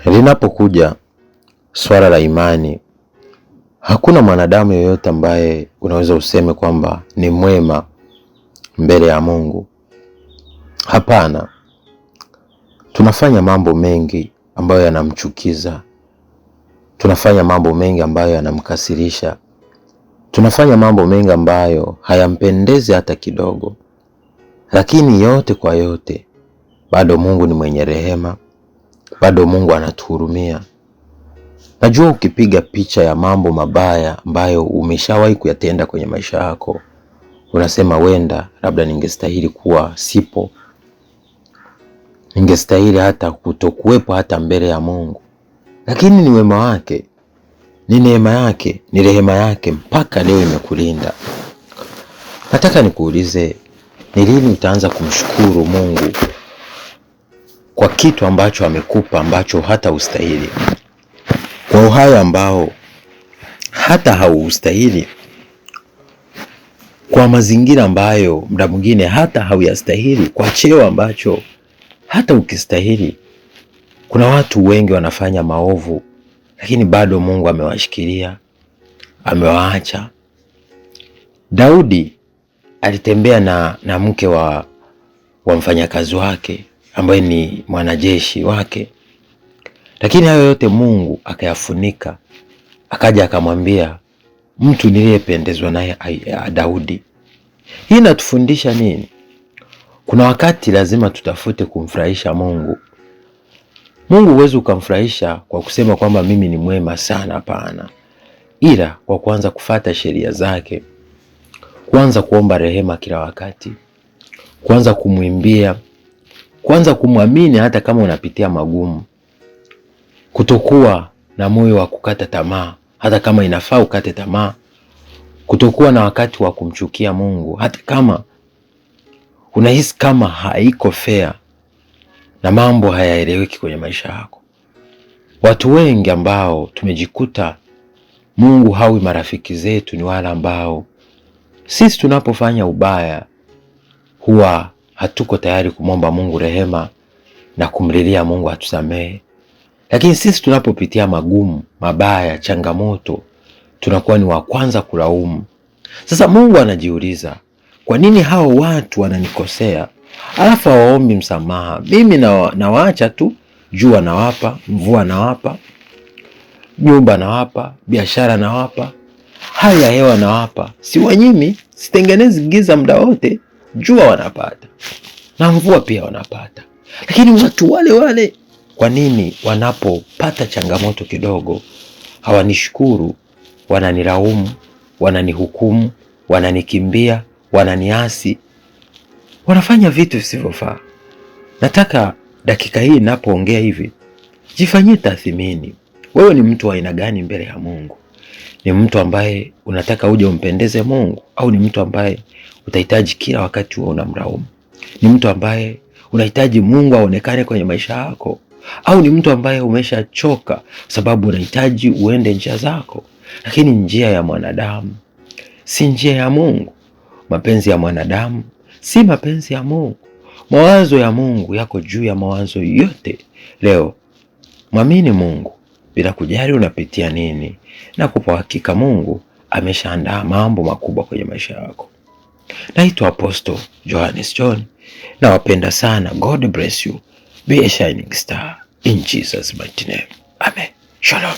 Linapokuja swala la imani, hakuna mwanadamu yeyote ambaye unaweza useme kwamba ni mwema mbele ya Mungu. Hapana. Tunafanya mambo mengi ambayo yanamchukiza. Tunafanya mambo mengi ambayo yanamkasirisha. Tunafanya mambo mengi ambayo hayampendezi hata kidogo. Lakini yote kwa yote, bado Mungu ni mwenye rehema. Bado Mungu anatuhurumia. Najua ukipiga picha ya mambo mabaya ambayo umeshawahi kuyatenda kwenye maisha yako, unasema wenda labda ningestahili kuwa sipo. Ningestahili hata kutokuwepo hata mbele ya Mungu. Lakini ni wema wake, ni neema yake, ni rehema yake mpaka leo imekulinda. Nataka nikuulize, ni lini utaanza kumshukuru Mungu kwa kitu ambacho amekupa ambacho hata ustahili? Kwa uhai ambao hata haustahili, kwa mazingira ambayo muda mwingine hata hauyastahili, kwa cheo ambacho hata ukistahili. Kuna watu wengi wanafanya maovu, lakini bado Mungu amewashikilia, amewaacha. Daudi alitembea na mke wa mfanyakazi wake ambaye ni mwanajeshi wake, lakini hayo yote Mungu akayafunika. Akaja akamwambia mtu niliyependezwa naye Daudi. Hii inatufundisha nini? Kuna wakati lazima tutafute kumfurahisha Mungu. Mungu huwezi ukamfurahisha kwa kusema kwamba mimi ni mwema sana, hapana. Ila kwa kuanza kufuata sheria zake, kuanza kuomba rehema kila wakati, kuanza kumwimbia, kuanza kumwamini hata kama unapitia magumu, kutokuwa na moyo wa kukata tamaa hata kama inafaa ukate tamaa, kutokuwa na wakati wa kumchukia Mungu hata kama unahisi kama haiko fair na mambo hayaeleweki kwenye maisha yako. Watu wengi ambao tumejikuta Mungu hawi marafiki zetu ni wale ambao sisi tunapofanya ubaya huwa hatuko tayari kumwomba Mungu rehema na kumlilia Mungu atusamehe. Lakini sisi tunapopitia magumu, mabaya, changamoto, tunakuwa ni wa kwanza kulaumu. Sasa Mungu anajiuliza, kwa nini hao watu wananikosea alafu hawaombi msamaha? Mimi nawaacha tu, jua nawapa, mvua nawapa, nyumba nawapa, biashara nawapa, hali ya hewa nawapa. Si wanyimi, sitengenezi giza muda wote, jua wanapata na mvua pia wanapata. Lakini watu wale kwa nini wanapopata changamoto kidogo hawanishukuru? Wananilaumu, wananihukumu, wananikimbia, wananiasi, wanafanya vitu visivyofaa. Nataka dakika hii ninapoongea hivi, jifanyie tathmini. Wewe ni mtu wa aina gani mbele ya Mungu? Ni mtu ambaye unataka uje umpendeze Mungu, au ni mtu ambaye utahitaji kila wakati wewe unamlaumu? Ni mtu ambaye unahitaji Mungu aonekane kwenye maisha yako, au ni mtu ambaye umeshachoka sababu unahitaji uende njia zako? Lakini njia ya mwanadamu si njia ya Mungu. Mapenzi ya mwanadamu si mapenzi ya Mungu. Mawazo ya Mungu yako juu ya mawazo yote. Leo mwamini Mungu bila kujali unapitia nini, na kwa hakika Mungu ameshaandaa mambo makubwa kwenye maisha yako. Naitwa Apostle Johannes John. Nawapenda sana. God bless you. Be a shining star in Jesus' mighty name. Amen. Shalom.